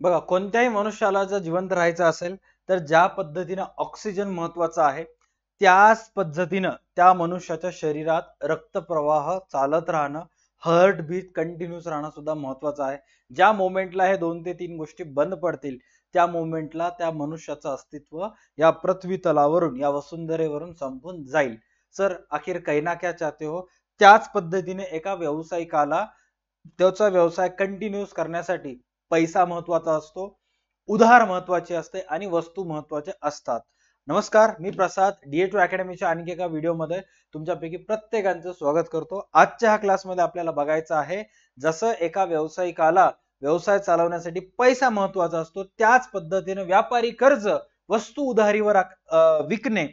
बघा, कोणत्याही मनुष्याला जर जिवंत राहायचं असेल तर ज्या पद्धतीने ऑक्सिजन महत्वाचा आहे त्याच पद्धतीने त्या मनुष्याच्या शरीरात रक्तप्रवाह चालत राहणं, हार्ट बीट कंटिन्यूस राहणं सुद्धा महत्वाचं आहे. ज्या मोमेंटला हे 2 ते 3 गोष्टी बंद पडतील त्या मोमेंटला त्या मनुष्याचं अस्तित्व या पृथ्वी तलावरून, या वसुंधरेवरून संपून जाईल. सर आखिर काही ना क्या चाहते हो? त्याच पद्धतीने एका व्यावसायिकाला त्याचा व्यवसाय कंटिन्यूस करण्यासाठी पैसा महत्वाचा असतो, उधार महत्वाचे असते आणि वस्तू महत्वाचे असतात. नमस्कार, मी प्रसाद DA2 अकॅडमीच्या आणखी एका व्हिडिओमध्ये तुमच्यापैकी प्रत्येकाचं स्वागत करतो. आजच्या ह्या क्लासमध्ये आपल्याला बघायचं आहे जसं एका व्यावसायिकाला व्यवसाय चालवण्यासाठी पैसा महत्वाचा असतो त्याच पद्धतीने व्यापारी कर्ज वस्तू उधारीवर विकणे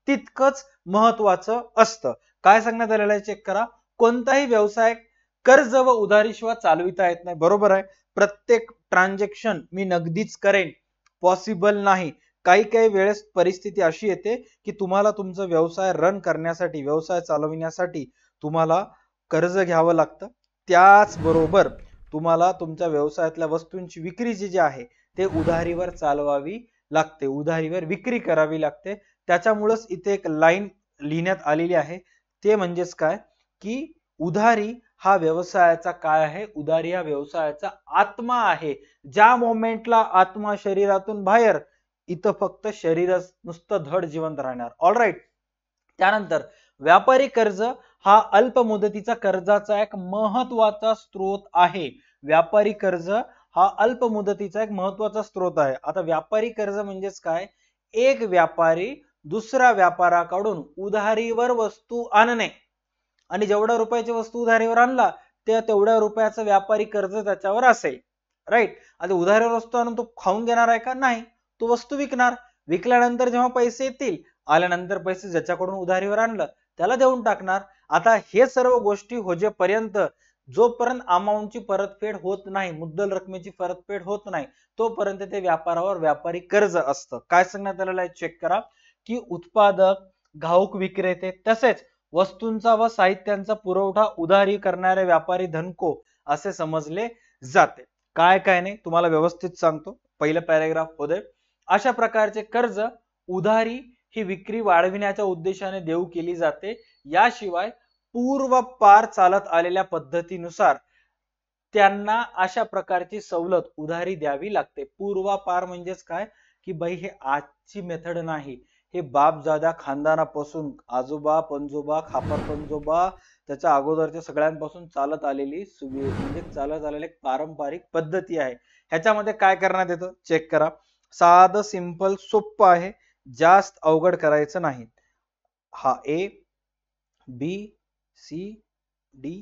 तितकंच महत्वाचं असतं. काय सांगण्यात आलेलं आहे चेक करा. कोणताही व्यवसाय कर्ज व उधारीशिवाय चालविता येत नाही. बरोबर आहे. प्रत्येक ट्रान्झॅक्शन मी नगदीच करेन पॉसिबल नाही. काही काही वेळेस परिस्थिती अशी येते की तुम्हाला तुमचा व्यवसाय रन करण्यासाठी, व्यवसाय चालविण्यासाठी तुम्हाला कर्ज घ्यावं लागतं. त्याचबरोबर तुम्हाला तुमच्या व्यवसायातल्या वस्तूंची विक्री जी आहे ते उधारीवर चालवावी लागते, उधारीवर विक्री करावी लागते. त्याच्यामुळेच इथे एक लाईन लिहिण्यात आलेली आहे, ते म्हणजेच काय की उधारी हा व्यवसायाचा काय आहे? उधारी हा व्यवसायाचा आत्मा आहे. ज्या मोमेंटला आत्मा शरीरातून बाहेर, इथं फक्त शरीरच नुसतं धड जिवंत राहणार. All right. त्यानंतर व्यापारी कर्ज हा अल्प मुदतीचा कर्जाचा एक महत्वाचा स्रोत आहे. व्यापारी कर्ज हा अल्प मुदतीचा एक महत्वाचा स्रोत आहे. आता व्यापारी कर्ज म्हणजेच काय? एक व्यापारी दुसऱ्या व्यापाराकडून उधारीवर वस्तू आणणे आणि जेवढ्या रुपयाची वस्तू उधारीवर आणला त्या तेवढ्या रुपयाचं व्यापारी कर्ज त्याच्यावर असेल. राईट. आता उधारीवर वस्तू आणून तो खाऊन घेणार आहे का? नाही. तो वस्तू विकणार. विकल्यानंतर जेव्हा पैसे येतील, आल्यानंतर पैसे ज्याच्याकडून उधारीवर आणलं त्याला देऊन टाकणार. आता हे सर्व गोष्टी होजेपर्यंत जोपर्यंत अमाऊंटची परतफेड होत नाही, मुद्दल रकमेची परतफेड होत नाही, तोपर्यंत ते व्यापारावर व्यापारी कर्ज असतं. काय सांगण्यात आलेलं आहे चेक करा की उत्पादक, घाऊक विक्रेते तसेच वस्तूंचा व साहित्यांचा पुरवठा उधारी करणारे व्यापारी धनको असे समजले जाते. काय काय नाही तुम्हाला व्यवस्थित सांगतो. पहिलं पॅराग्राफ होते. अशा प्रकारचे कर्ज उधारी ही विक्री वाढविण्याच्या उद्देशाने देऊ केली जाते. याशिवाय पूर्वपार चालत आलेल्या पद्धतीनुसार त्यांना अशा प्रकारची सवलत उधारी द्यावी लागते. पूर्वापार म्हणजेच काय की भाई हे आजची मेथड नाही, हे बापजादा खानदानापासून आजोबा पंजोबा खापर पंजोबा त्याच्या अगोदरच्या सगळ्यांपासून चालत आलेली म्हणजे चालत आलेली एक पारंपरिक पद्धती आहे. ह्याच्यामध्ये काय करण्यात येतं चेक करा. साधं सिंपल सोपं आहे, जास्त अवघड करायचं नाही. हा A B C D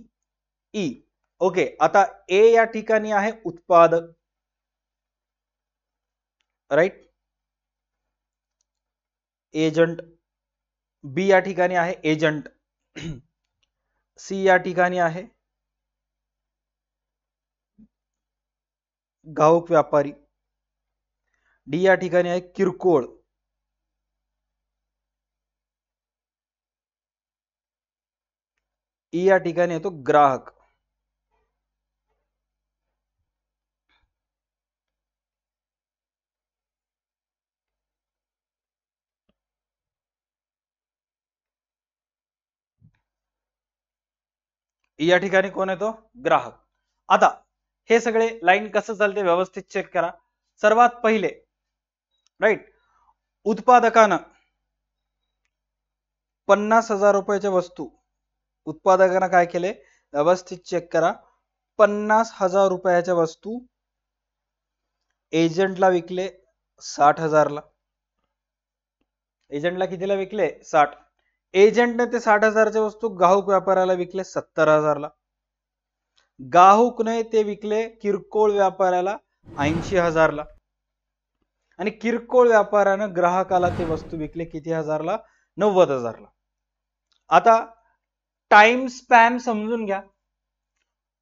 E. Okay. आता ए या ठिकाणी आहे उत्पादक. राईट. एजंट. बी या ठिकाणी आहे एजंट. सी या ठिकाणी आहे घाऊक व्यापारी. डी या ठिकाणी आहे किरकोळ. ई या ठिकाणी येतो ग्राहक. या ठिकाणी कोण येतो? ग्राहक. आता हे सगळे लाईन कसं चालते व्यवस्थित चेक करा. सर्वात पहिले राईट, उत्पादकानं 50,000 रुपयाच्या वस्तू उत्पादकानं काय केले व्यवस्थित चेक करा. 50,000 रुपयाच्या वस्तू एजंटला विकले 60,000 ला. एजंटला कितीला विकले? 60. एजंटने ते 60,000च्या वस्तू घाऊक व्यापाऱ्याला विकले 70,000 ला. घाऊकने ते विकले किरकोळ व्यापाऱ्याला 80,000 ला. आणि किरकोळ व्यापाऱ्यानं ग्राहकाला ते वस्तू विकले किती हजारला? 90,000 ला. आता टाइम स्पॅन समजून घ्या.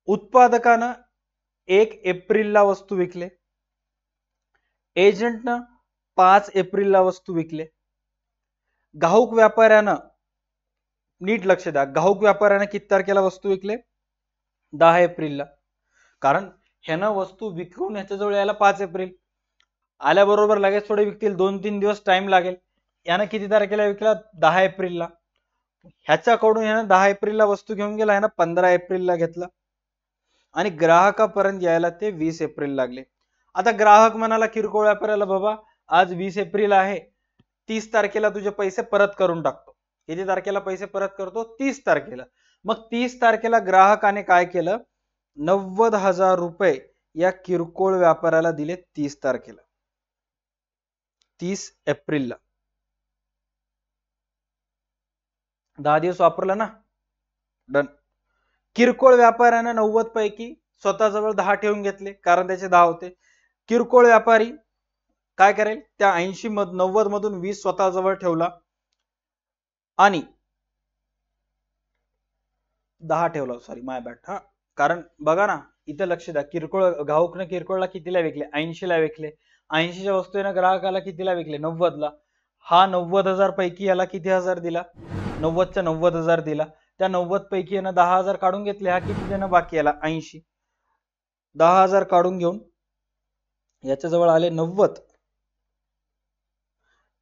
उत्पादकानं 1 एप्रिलला वस्तू विकले, एजंटनं 5 एप्रिलला वस्तू विकले. घाऊक व्यापाऱ्यानं, नीट लक्ष द्या, घाऊक व्यापाऱ्यानं किती तारखेला वस्तू विकले? 10 एप्रिलला. कारण ह्यानं वस्तू विकून ह्याच्याजवळ यायला 5 एप्रिल, आल्याबरोबर लगेच थोडे विकतील, 2-3 दिवस टाइम लागेल. यानं किती तारखेला विकला? 10 एप्रिलला. ह्याच्याकडून यानं 10 एप्रिलला वस्तू घेऊन गेला, यानं 15 एप्रिलला घेतला आणि ग्राहकापर्यंत यायला ते 20 एप्रिल लागले. आता ग्राहक म्हणाला किरकोळ व्यापाऱ्याला, बाबा आज 20 एप्रिल आहे, 30 तारखेला तुझे पैसे परत करून टाकतो. किती तारखेला पैसे परत करतो? 30 तारखेला. मग 30 तारखेला ग्राहकाने काय केलं? 90,000 रुपये या किरकोळ व्यापाऱ्याला दिले 30 तारखेला, 30 एप्रिलला. 10 दिवस वापरला ना, डन. किरकोळ व्यापाऱ्यानं 90 पैकी स्वतःजवळ 10 ठेवून घेतले, कारण त्याचे 10 होते. किरकोळ व्यापारी काय करेल? त्या 90 मधून 20 स्वतःजवळ ठेवला आणि 10 ठेवला, सॉरी माय बॅड. हा, कारण बघा ना, इथं लक्ष द्या, किरकोळ घाऊकने किरकोळला कितीला विकले? 80 ला विकले. 80च्या वस्तूने ग्राहकाला कितीला विकले? 90ला. हा 90,000 पैकी याला किती हजार दिला? 90च्या 90,000 दिला. त्या 90 पैकी यानं 10,000 काढून घेतले. हा किती देणं बाकी याला? 80. 10,000 काढून घेऊन याच्या जवळ आले 90,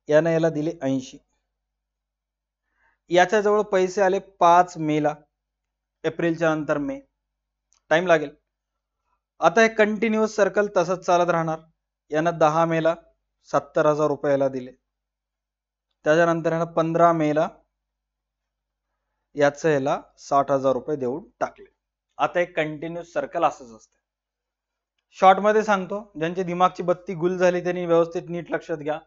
यानं याला दिले 80. याच्या जवळ पैसे आले 5 मेला, एप्रिलच्या नंतर मे, टाइम लागेल. आता हे कंटिन्युअस सर्कल तसंच चालत राहणार. यानं 10 मेला 70,000 रुपयाला दिले, त्याच्यानंतर यानं 15 मेला याचं याला 60,000 रुपये देऊन टाकले. आता एक कंटिन्युअस सर्कल असंच असतं. शॉर्ट मध्ये सांगतो, ज्यांची दिमागची बत्ती गुल झाली त्यांनी व्यवस्थित नीट लक्षात घ्या.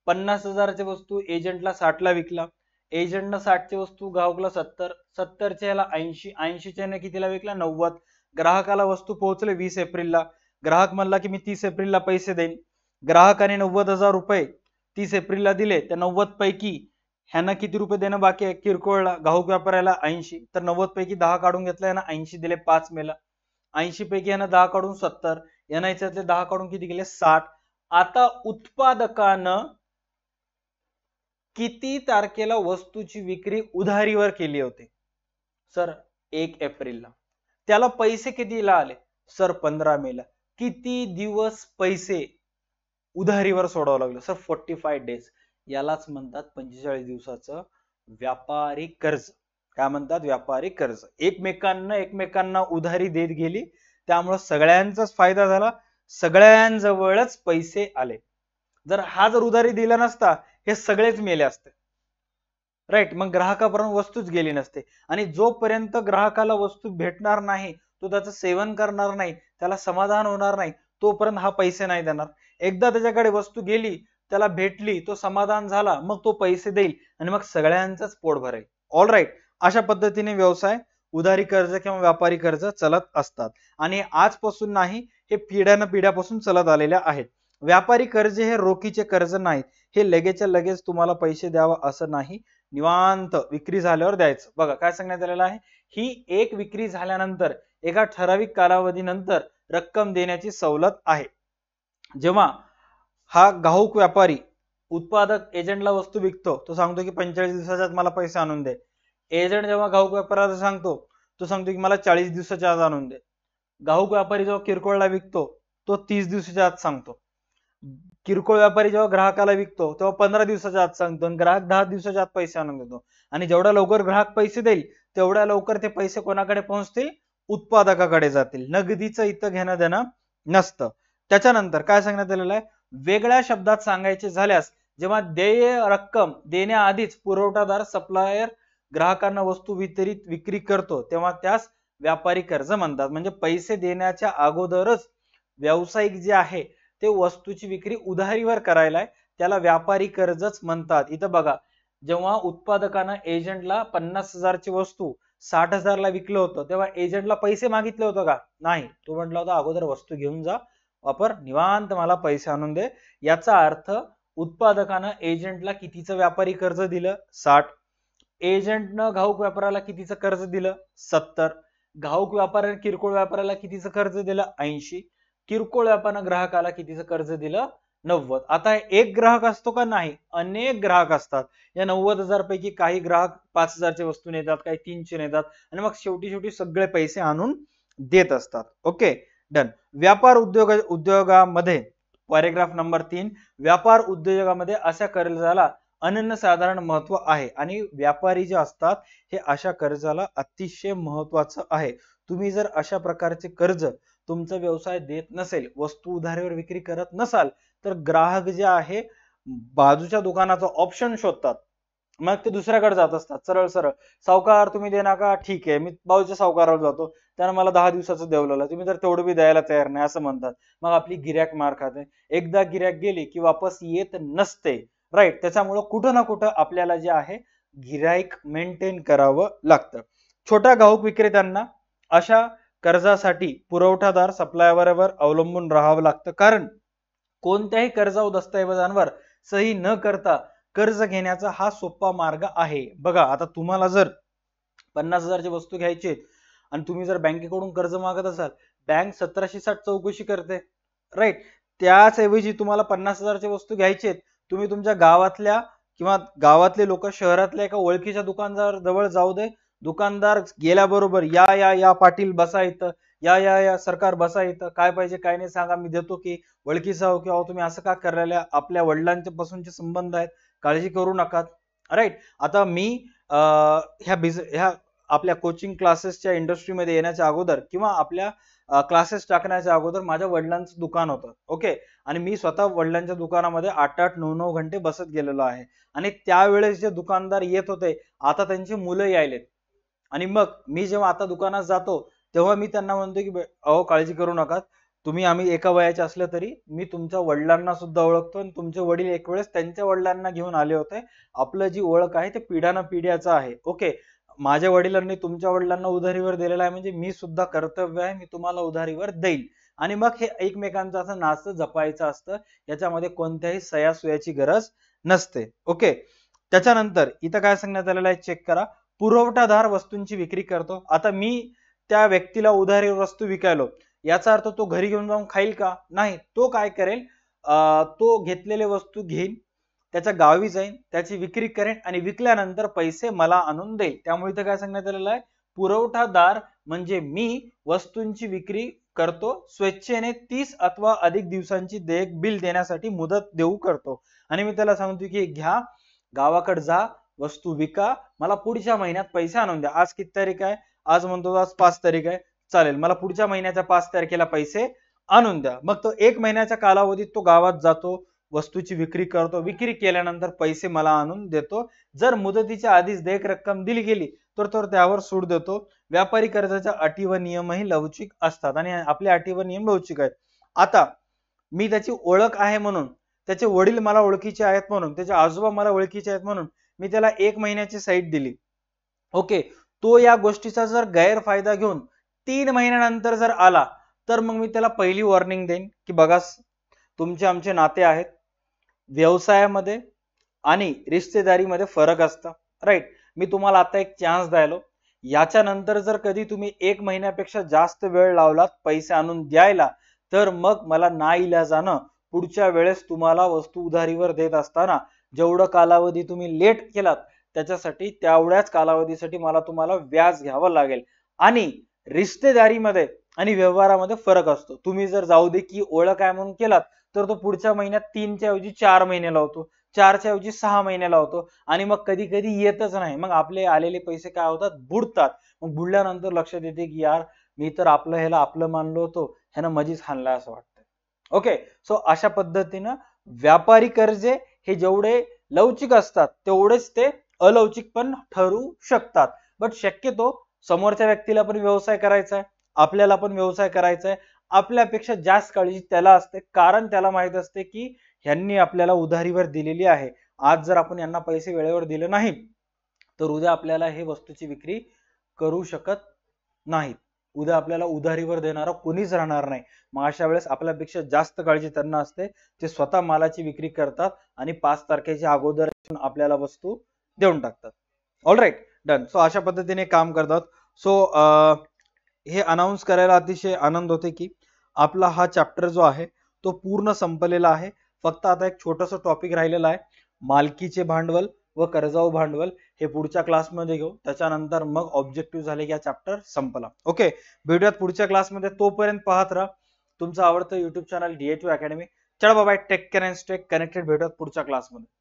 50,000ची वस्तू एजंटला 60ला विकला, एजंटनं 60ची वस्तू घाऊकला 70, 70च्या याला 80, 80च्या कितीला विकला? 90. ग्राहकाला वस्तू पोहोचले 20 एप्रिलला. ग्राहक म्हणला की मी 30 एप्रिलला पैसे देईन. ग्राहकाने 90,000 रुपये 30 एप्रिलला दिले. त्या 90 पैकी ह्यानं किती रुपये देणं बाकी आहे? किरकोळला घाऊक व्यापाऱ्याला 80. तर 90 पैकी 10 काढून घेतला, यानं 80 दिले 5 मेला. 80 पैकी यानं 10 काढून 70, यानं याच्यातले 10 काढून किती गेले? 60. आता उत्पादकानं किती तारखेला वस्तूची विक्री उधारीवर केली होती? सर 1 एप्रिलला. त्याला पैसे कितीला आले? सर 15 मेला. किती दिवस पैसे उधारीवर सोडावं लागलं? Sir 45 days. यालाच म्हणतात 45 दिवसाचं व्यापारी कर्ज. काय म्हणतात? व्यापारी कर्ज. एकमेकांना उधारी देत गेली, त्यामुळे सगळ्यांचाच फायदा झाला, सगळ्यांजवळच पैसे आले. जर उधारी दिला नसता, हे सगळेच मेले असते, राईट. मग ग्राहकापर्यंत वस्तूच गेली नसते. आणि जोपर्यंत ग्राहकाला वस्तू भेटणार नाही, तो त्याचं सेवन करणार नाही, त्याला समाधान होणार नाही, तोपर्यंत हा पैसे नाही देणार. एकदा त्याच्याकडे वस्तू गेली, त्याला भेटली, तो समाधान झाला, मग तो पैसे देईल आणि मग सगळ्यांचंच पोट भरेल. All right. अशा पद्धतीने व्यवसाय, उधारी कर्ज किंवा व्यापारी कर्ज चलत असतात आणि आजपासून नाही, हे पिढ्यापासून चलत आलेल्या आहेत. व्यापारी कर्ज हे रोखीचे कर्ज नाहीत. हे लगेचच्या लगेच तुम्हाला पैसे द्यावं असं नाही, निवांत विक्री झाल्यावर द्यायचं. बघा काय सांगण्यात आलेलं आहे, ही एक विक्री झाल्यानंतर एका ठराविक कालावधीनंतर रक्कम देण्याची सवलत आहे. जेव्हा हा घाऊक व्यापारी उत्पादक एजंटला वस्तू विकतो, तो सांगतो की 45 दिवसाच्या आत मला पैसे आणून दे. एजंट जेव्हा घाऊक व्यापाऱ्याला सांगतो, तो सांगतो की मला 40 दिवसाच्या आत आणून दे. घाऊक व्यापारी जेव्हा किरकोळला विकतो, तो 30 दिवसाच्या आत सांगतो. किरकोळ व्यापारी जेव्हा ग्राहकाला विकतो, तेव्हा 15 दिवसाच्या आत सांगतो आणि ग्राहक 10 दिवसाच्या आत पैसे आणून देतो. आणि जेवढ्या लवकर ग्राहक पैसे देईल, तेवढ्या लवकर ते पैसे कोणाकडे पोहोचतील? उत्पादकाकडे जातील. नगदीचं इथं घेणं देणं नसतं. त्याच्यानंतर काय सांगण्यात आलेलं आहे, वेगळ्या शब्दात सांगायचे झाल्यास, जेव्हा देय रक्कम देण्याआधीच पुरवठादार सप्लायर ग्राहकांना वस्तू विक्री करतो, तेव्हा त्यास व्यापारी कर्ज म्हणतात. म्हणजे पैसे देण्याच्या अगोदरच व्यावसायिक जे आहे ते वस्तूची विक्री उधारीवर करायला, त्याला व्यापारी कर्जच म्हणतात. इथं बघा, जेव्हा उत्पादकानं एजंटला 50,000 ची वस्तू 60,000 ला विकलं होतं, तेव्हा एजंटला पैसे मागितले होतं का? नाही. तो म्हटला होता अगोदर वस्तू घेऊन जा, वापर, निवांत मला पैसे आणून दे. याचा अर्थ उत्पादकानं एजंटला कितीचं व्यापारी कर्ज दिलं? 60. एजंटनं घाऊक व्यापाऱ्याला कितीचं कर्ज दिलं? 70. घाऊक व्यापाऱ्याने किरकोळ व्यापाऱ्याला कितीचं कर्ज दिलं? 80. किरकोळ व्यापाऱ्यानं ग्राहकाला कितीचं कर्ज दिलं? 90. आता एक ग्राहक असतो का? नाही, अनेक ग्राहक असतात. या 90,000 पैकी काही ग्राहक 5,000 ची वस्तू नेतात, काही 300 नेतात आणि मग शेवटी सगळे पैसे आणून देत असतात. ओके. डन. व्यापार उद्योगामध्ये पॅरेग्राफ नंबर 3, व्यापार उद्योगामध्ये अशा कर्जाला अनन्यसाधारण महत्व आहे आणि व्यापारी जे असतात हे अशा कर्जाला अतिशय महत्वाचं आहे. तुम्ही जर अशा प्रकारचे कर्ज तुमचा व्यवसाय देत नसेल, वस्तू उधारीवर विक्री करत नसाल, तर ग्राहक जे आहे बाजूच्या दुकानाचा ऑप्शन शोधतात, मग ते दुसऱ्याकडे जात असतात. सरळ सरळ सावकार तुम्ही देना का, ठीक आहे मी बाजूच्या सावकारावर जातो, त्यानं मला 10 दिवसाचं देवलेलं, तुम्ही तर तेवढं बी द्यायला तयार नाही असं म्हणतात. मग आपली गिऱ्हाईक मार खाते. एकदा गिऱ्हाईक गेली की वापस येत नसते. राईट. त्याच्यामुळं कुठं ना कुठं आपल्याला जे आहे गिऱ्हाईक मेंटेन करावं लागतं. छोट्या घाऊक विक्रेत्यांना अशा कर्जासाठी पुरवठादार सप्लायरवर अवलंबून राहावं लागतं, कारण कोणत्याही कर्जाऊ दस्तऐवजांवर सही न करता कर्ज घेण्याचा हा सोपा मार्ग आहे. बघा आता तुम्हाला जर 50,000ची वस्तू घ्यायची आणि तुम्ही जर बँकेकडून कर्ज मागत असाल, बँक 1760 चौकशी करते. राईट. त्याच ऐवजी तुम्हाला 50,000ची वस्तू घ्यायची, तुम्ही तुमच्या गावातल्या किंवा गावातले लोक शहरातल्या एका ओळखीच्या दुकानदार जवळ जाऊ दे, दुकानदार गेल्याबरोबर या या या पाटील बसा इथं, या या या सरकार बसा इथं, काय पाहिजे काय नाही सांगा, मी देतो की ओळखीचा हो किंवा तुम्ही असं का करायला, आपल्या वडिलांच्या पासूनचे संबंध आहेत, काळजी करू नका. राईट. आता मी ह्या आपल्या कोचिंग क्लासेसच्या इंडस्ट्रीमध्ये येण्याच्या अगोदर किंवा आपल्या क्लासेस टाकण्याच्या अगोदर माझ्या वडिलांचं दुकान होतं. ओके. आणि मी स्वतः वडिलांच्या दुकानामध्ये 8-8, 9-9 घंटे बसत गेलेलो आहे. आणि त्यावेळेस जे दुकानदार येत होते, आता त्यांची मुलं यायलेत. आणि मग मी जेव्हा आता दुकानात जातो तेव्हा मी त्यांना म्हणतो की अहो काळजी करू नका, तुम्ही आम्ही एका वयाचे असले तरी मी तुमच्या वडिलांना सुद्धा ओळखतो आणि तुमचे वडील एक वेळेस त्यांच्या वडिलांना घेऊन आले होते. आपलं जी ओळख आहे ते पिढ्यानं पिढ्याचं आहे. ओके. माझ्या वडिलांनी तुमच्या वडिलांना उधारीवर दिलेला आहे, म्हणजे मी सुद्धा कर्तव्य आहे, मी तुम्हाला उधारीवर देईल. आणि मग हे एकमेकांचं असं नातं जपायचं असतं, याच्यामध्ये कोणत्याही सयासुयाची गरज नसते. ओके. त्याच्यानंतर इथं काय सांगण्यात आलेलं आहे चेक करा. पुरवठादार वस्तूंची विक्री करतो. आता मी त्या व्यक्तीला उधारीवर वस्तू विकायलो, याचा अर्थ तो घरी घेऊन जाऊन खाईल का, नाही. तो काय करेल, तो घेतलेले वस्तू घेईल, त्याच्या गावी जाईल, त्याची विक्री करेन आणि विकल्यानंतर पैसे मला आणून देईल. त्यामुळे इथं काय सांगण्यात आलेलं आहे, पुरवठादार म्हणजे मी वस्तूंची विक्री करतो, स्वेच्छेने 30 अथवा अधिक दिवसांची देयक बिल देण्यासाठी मुदत देऊ करतो. आणि मी त्याला सांगतो की घ्या, गावाकडे जा, वस्तू विका, मला पुढच्या महिन्यात पैसे आणून द्या. आज किती तारीख आहे, आज म्हणतो आज 5 तारीख आहे, चालेल मला पुढच्या महिन्याच्या 5 तारखेला पैसे आणून द्या. मग तो 1 महिन्याच्या कालावधीत तो गावात जातो, वस्तूची विक्री करतो, विक्री केल्यानंतर पैसे मला आणून देतो. जर मुदतीच्या आधीच देयक रक्कम दिली गेली तर तो त्यावर सूट देतो. व्यापारी कर्जाच्या अटी व नियमही लवचिक असतात आणि आपल्या अटी व नियम लवचिक आहेत. आता मी त्याची ओळख आहे म्हणून, त्याचे वडील मला ओळखीचे आहेत म्हणून, त्याचे आजोबा मला ओळखीचे आहेत म्हणून मी त्याला 1 महिन्याची साईट दिली. ओके. तो या गोष्टीचा जर गैरफायदा घेऊन 3 महिन्यानंतर जर आला तर मग मी त्याला पहिली वॉर्निंग देईन की बघा, तुमचे आमचे नाते आहेत, व्यवसायामध्ये आणि रिश्तेदारीमध्ये फरक असतं. राईट. मी तुम्हाला आता एक चान्स द्यायलो, याच्यानंतर जर कधी तुम्ही 1 महिन्यापेक्षा जास्त वेळ लावलात पैसे आणून द्यायला, तर मग मला नाईलाजानं पुढच्या वेळेस तुम्हाला वस्तू उधारीवर देत असताना जेवढं कालावधी तुम्ही लेट केलात त्याच्यासाठी तेवढ्याच कालावधीसाठी मला तुम्हाला व्याज घ्यावं लागेल. आणि रिश्तेदारीमध्ये आणि व्यवहारामध्ये फरक असतो. तुम्ही जर जाऊ दे की ओळख आहे म्हणून केलात तर तो पुढच्या महिन्यात 3च्या ऐवजी 4 महिने लावतो, 4च्या ऐवजी 6 महिने लावतो आणि मग कधी कधी येतच नाही. मग आपले आलेले पैसे काय होतात, बुडतात. मग बुडल्यानंतर लक्षात येते की यार मी तर ह्याला आपलं मानलो होतो, ह्यानं मधीच हाणलाय असं वाटतं. ओके. सो अशा पद्धतीनं व्यापारी कर्जे हे जेवढे लवचिक असतात तेवढेच ते अलौकिक पण ठरू शकतात. बट शक्यतो समोरच्या व्यक्तीला पण व्यवसाय करायचा आहे, आपल्याला पण व्यवसाय करायचा आहे, आपल्यापेक्षा जास्त काळजी त्याला असते, कारण त्याला माहित असते की ह्यांनी आपल्याला उधारीवर दिलेली आहे. आज जर आपण यांना पैसे वेळेवर दिले नाही तर उद्या आपल्याला हे वस्तूची विक्री करू शकत नाहीत, उद्या आपल्याला उधारीवर देणारा कोणीच राहणार नाही. मग अशा वेळेस आपल्यापेक्षा जास्त काळजी त्यांना असते, ते स्वतः मालाची विक्री करतात आणि 5 तारखेच्या अगोदर आपल्याला वस्तू देऊन टाकतात. ऑलराईट. डन. सो अशा पद्धतीने काम करतात. सो हे अनाउन्स करायला अतिशय आनंद होते की आपला हा चॅप्टर जो आहे तो पूर्ण संपलेला आहे. फक्त आता एक छोटंसं टॉपिक राहिलेला आहे, मालकीचे भांडवल व कर्जाऊ भांडवल हे पुढच्या क्लासमध्ये घेऊ. त्याच्यानंतर मग ऑब्जेक्टिव्ह झाले की हा चॅप्टर संपला. ओके, भेटूयात पुढच्या क्लासमध्ये. तोपर्यंत पाहत राहा तुमचं आवडतं युट्यूब चॅनल DHU अकॅडमी. चला bye, take care and stay connected. भेटूयात पुढच्या क्लासमध्ये.